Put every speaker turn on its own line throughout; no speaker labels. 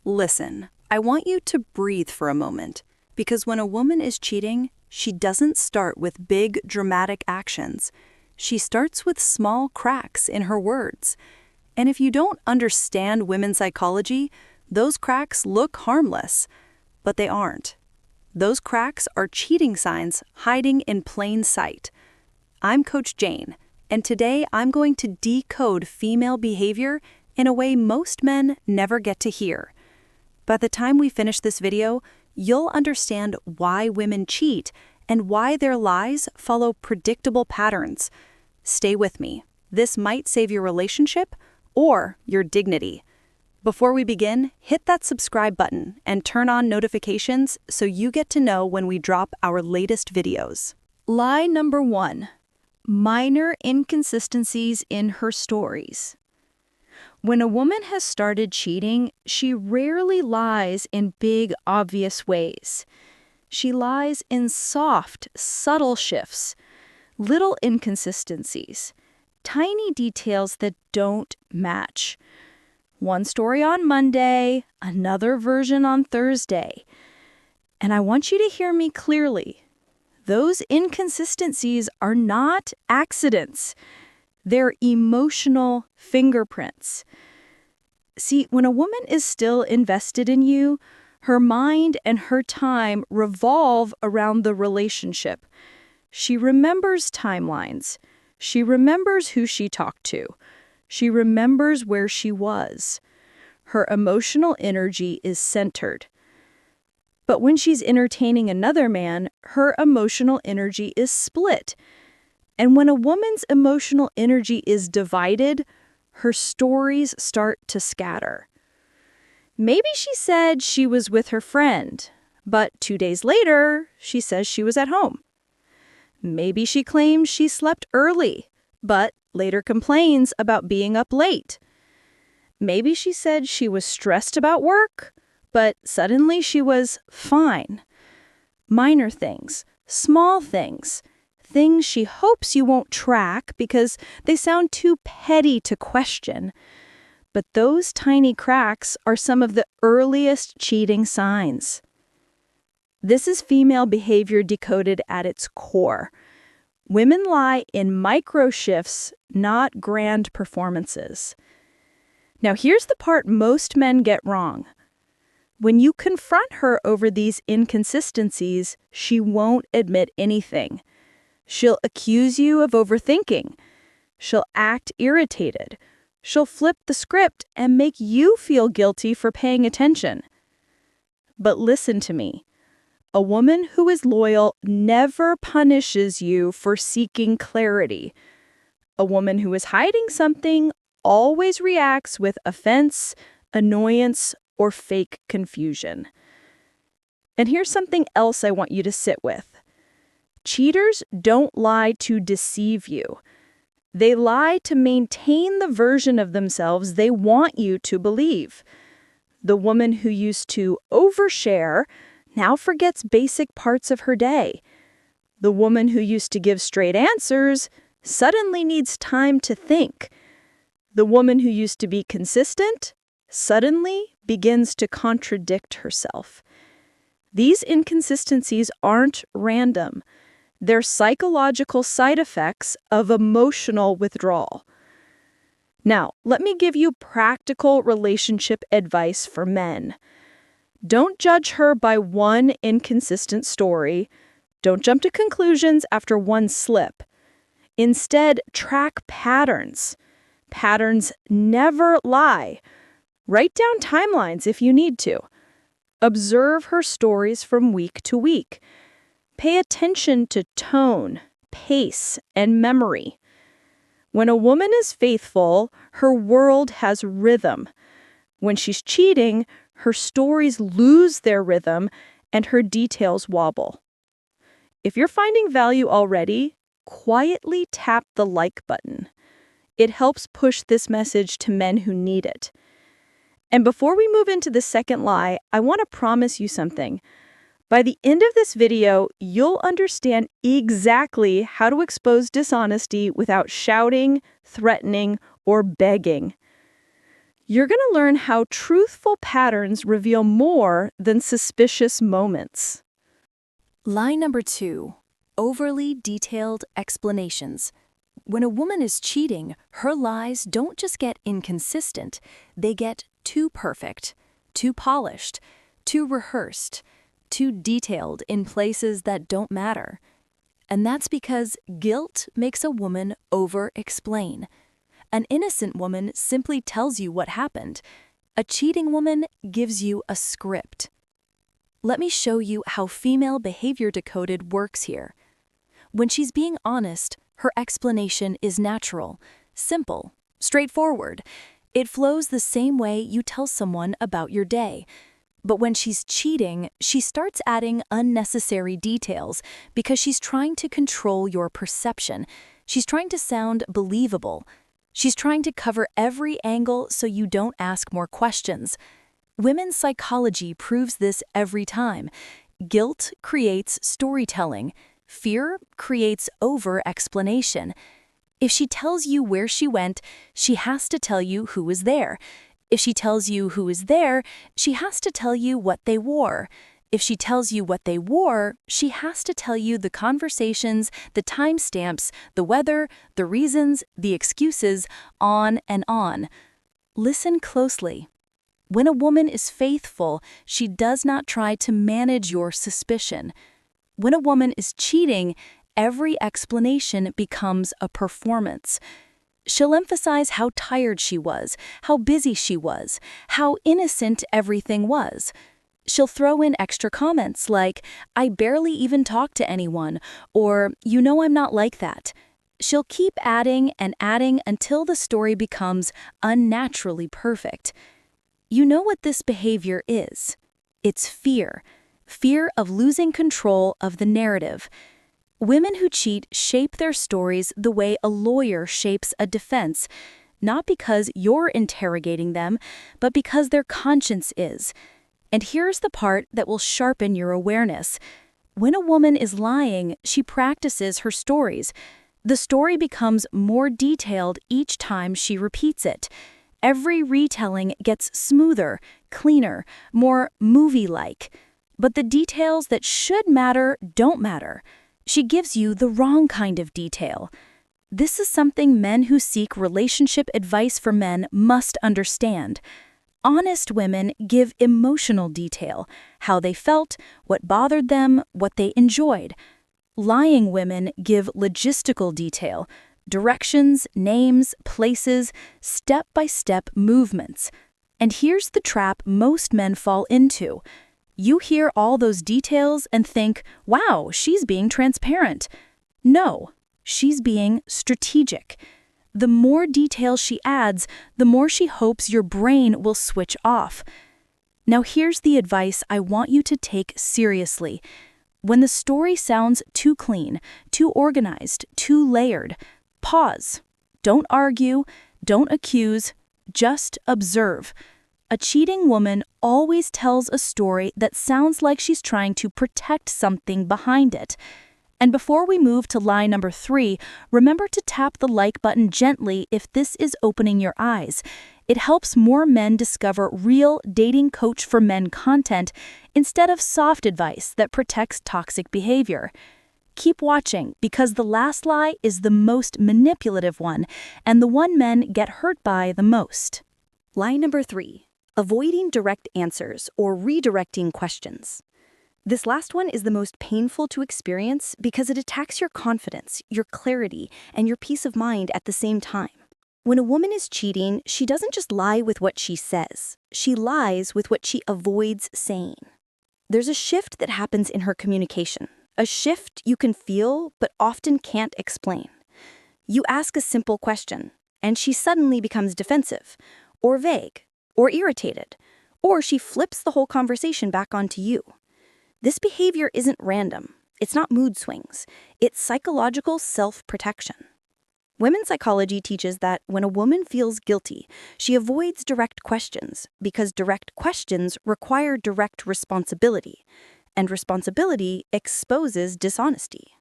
Listen, I want you to breathe for a moment, because when a woman is cheating, she doesn't start with big, dramatic actions. She starts with small cracks in her words. And if you don't understand women's psychology, those cracks look harmless, but they aren't. Those cracks are cheating signs hiding in plain sight. I'm Coach Jane, and today I'm going to decode female behavior in a way most men never get to hear. By the time we finish this video, you'll understand why women cheat and why their lies follow predictable patterns. Stay with me. This might save your relationship or your dignity. Before we begin, hit that subscribe button and turn on notifications so you get to know when we drop our latest videos.
Lie number 1. Minor inconsistencies in her stories. When a woman has started cheating, she rarely lies in big, obvious ways. She lies in soft, subtle shifts, little inconsistencies, tiny details that don't match. One story on Monday, another version on Thursday. And I want you to hear me clearly. Those inconsistencies are not accidents. They're emotional fingerprints. See, when a woman is still invested in you, her mind and her time revolve around the relationship. She remembers timelines. She remembers who she talked to. She remembers where she was. Her emotional energy is centered. But when she's entertaining another man, her emotional energy is split. And when a woman's emotional energy is divided, her stories start to scatter. Maybe she said she was with her friend, but 2 days later, she says she was at home. Maybe she claims she slept early, but later complains about being up late. Maybe she said she was stressed about work, but suddenly she was fine. Minor things, small things, things she hopes you won't track because they sound too petty to question. But those tiny cracks are some of the earliest cheating signs. This is female behavior decoded at its core. Women lie in micro shifts, not grand performances. Now here's the part most men get wrong. When you confront her over these inconsistencies, she won't admit anything. She'll accuse you of overthinking. She'll act irritated. She'll flip the script and make you feel guilty for paying attention. But listen to me. A woman who is loyal never punishes you for seeking clarity. A woman who is hiding something always reacts with offense, annoyance, or fake confusion. And here's something else I want you to sit with. Cheaters don't lie to deceive you. They lie to maintain the version of themselves they want you to believe. The woman who used to overshare now forgets basic parts of her day. The woman who used to give straight answers suddenly needs time to think. The woman who used to be consistent suddenly begins to contradict herself. These inconsistencies aren't random. They're psychological side effects of emotional withdrawal. Now, let me give you practical relationship advice for men. Don't judge her by one inconsistent story. Don't jump to conclusions after one slip. Instead, track patterns. Patterns never lie. Write down timelines if you need to. Observe her stories from week to week. Pay attention to tone, pace, and memory. When a woman is faithful, her world has rhythm. When she's cheating, her stories lose their rhythm and her details wobble. If you're finding value already, quietly tap the like button. It helps push this message to men who need it. And before we move into the second lie, I want to promise you something. By the end of this video, you'll understand exactly how to expose dishonesty without shouting, threatening, or begging. You're going to learn how truthful patterns reveal more than suspicious moments.
Lie number 2, overly detailed explanations. When a woman is cheating, her lies don't just get inconsistent, they get too perfect, too polished, too rehearsed, too detailed in places that don't matter. And that's because guilt makes a woman over-explain. An innocent woman simply tells you what happened. A cheating woman gives you a script. Let me show you how Female Behavior Decoded works here. When she's being honest, her explanation is natural, simple, straightforward. It flows the same way you tell someone about your day. But when she's cheating, she starts adding unnecessary details because she's trying to control your perception. She's trying to sound believable. She's trying to cover every angle so you don't ask more questions. Women's psychology proves this every time. Guilt creates storytelling. Fear creates over-explanation. If she tells you where she went, she has to tell you who was there. If she tells you who is there, she has to tell you what they wore. If she tells you what they wore, she has to tell you the conversations, the timestamps, the weather, the reasons, the excuses, on and on. Listen closely. When a woman is faithful, she does not try to manage your suspicion. When a woman is cheating, every explanation becomes a performance. She'll emphasize how tired she was, how busy she was, how innocent everything was. She'll throw in extra comments like, "I barely even talk to anyone," or, "You know I'm not like that." She'll keep adding and adding until the story becomes unnaturally perfect. You know what this behavior is? It's fear. Fear of losing control of the narrative. Women who cheat shape their stories the way a lawyer shapes a defense, not because you're interrogating them, but because their conscience is. And here's the part that will sharpen your awareness. When a woman is lying, she practices her stories. The story becomes more detailed each time she repeats it. Every retelling gets smoother, cleaner, more movie-like. But the details that should matter don't matter. She gives you the wrong kind of detail. This is something men who seek relationship advice for men must understand. Honest women give emotional detail, how they felt, what bothered them, what they enjoyed. Lying women give logistical detail, directions, names, places, step-by-step movements. And here's the trap most men fall into. You hear all those details and think, "Wow, she's being transparent." No, she's being strategic. The more details she adds, the more she hopes your brain will switch off. Now here's the advice I want you to take seriously. When the story sounds too clean, too organized, too layered, pause. Don't argue, don't accuse, just observe. A cheating woman always tells a story that sounds like she's trying to protect something behind it. And before we move to lie number 3, remember to tap the like button gently if this is opening your eyes. It helps more men discover real dating coach for men content instead of soft advice that protects toxic behavior. Keep watching because the last lie is the most manipulative one and the one men get hurt by the most. Lie number 3, avoiding direct answers or redirecting questions. This last one is the most painful to experience because it attacks your confidence, your clarity, and your peace of mind at the same time. When a woman is cheating, she doesn't just lie with what she says. She lies with what she avoids saying. There's a shift that happens in her communication, a shift you can feel but often can't explain. You ask a simple question, and she suddenly becomes defensive, or vague, or irritated, or she flips the whole conversation back onto you. This behavior isn't random. It's not mood swings. It's psychological self-protection. Women's psychology teaches that when a woman feels guilty, she avoids direct questions because direct questions require direct responsibility, and responsibility exposes dishonesty.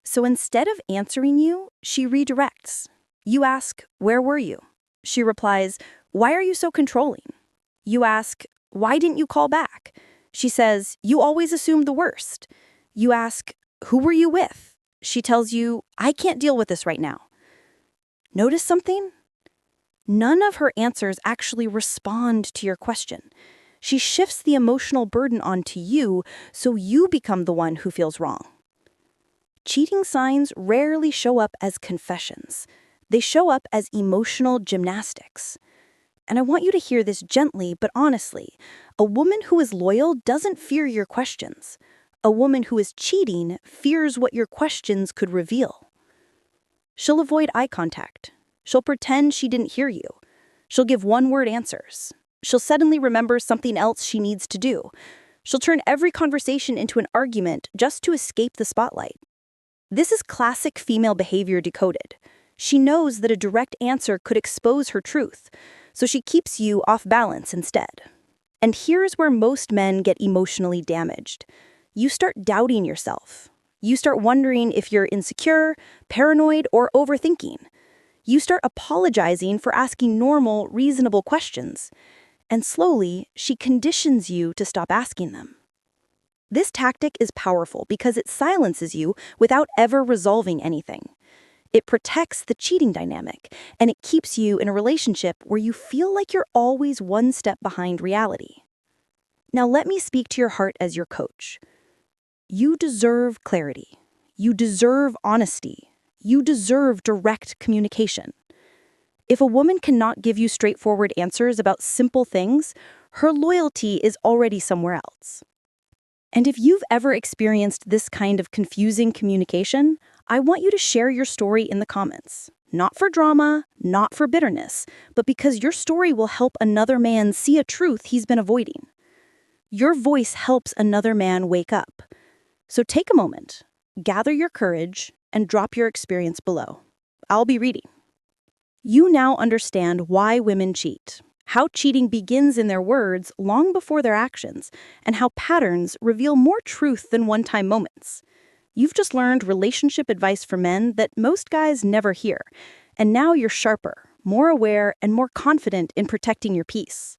So instead of answering you, she redirects. You ask, "Where were you?" She replies, "Why are you so controlling?" You ask, "Why didn't you call back?" She says, "You always assumed the worst." You ask, "Who were you with?" She tells you, "I can't deal with this right now." Notice something? None of her answers actually respond to your question. She shifts the emotional burden onto you, so you become the one who feels wrong. Cheating signs rarely show up as confessions. They show up as emotional gymnastics. And I want you to hear this gently but honestly. A woman who is loyal doesn't fear your questions. A woman who is cheating fears what your questions could reveal. She'll avoid eye contact. She'll pretend she didn't hear you. She'll give one-word answers. She'll suddenly remember something else she needs to do. She'll turn every conversation into an argument just to escape the spotlight. This is classic female behavior decoded. She knows that a direct answer could expose her truth, so she keeps you off balance instead. And here's where most men get emotionally damaged. You start doubting yourself. You start wondering if you're insecure, paranoid, or overthinking. You start apologizing for asking normal, reasonable questions. And slowly, she conditions you to stop asking them. This tactic is powerful because it silences you without ever resolving anything. It protects the cheating dynamic, and it keeps you in a relationship where you feel like you're always one step behind reality. Now let me speak to your heart as your coach. You deserve clarity. You deserve honesty. You deserve direct communication. If a woman cannot give you straightforward answers about simple things, her loyalty is already somewhere else. And if you've ever experienced this kind of confusing communication, I want you to share your story in the comments. Not for drama, not for bitterness, but because your story will help another man see a truth he's been avoiding. Your voice helps another man wake up. So take a moment, gather your courage, and drop your experience below. I'll be reading. You now understand why women cheat, how cheating begins in their words long before their actions, and how patterns reveal more truth than one-time moments. You've just learned relationship advice for men that most guys never hear, and now you're sharper, more aware, and more confident in protecting your peace.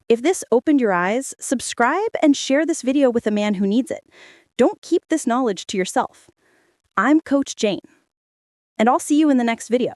If this opened your eyes, subscribe and share this video with a man who needs it. Don't keep this knowledge to yourself. I'm Coach Jane, and I'll see you in the next video.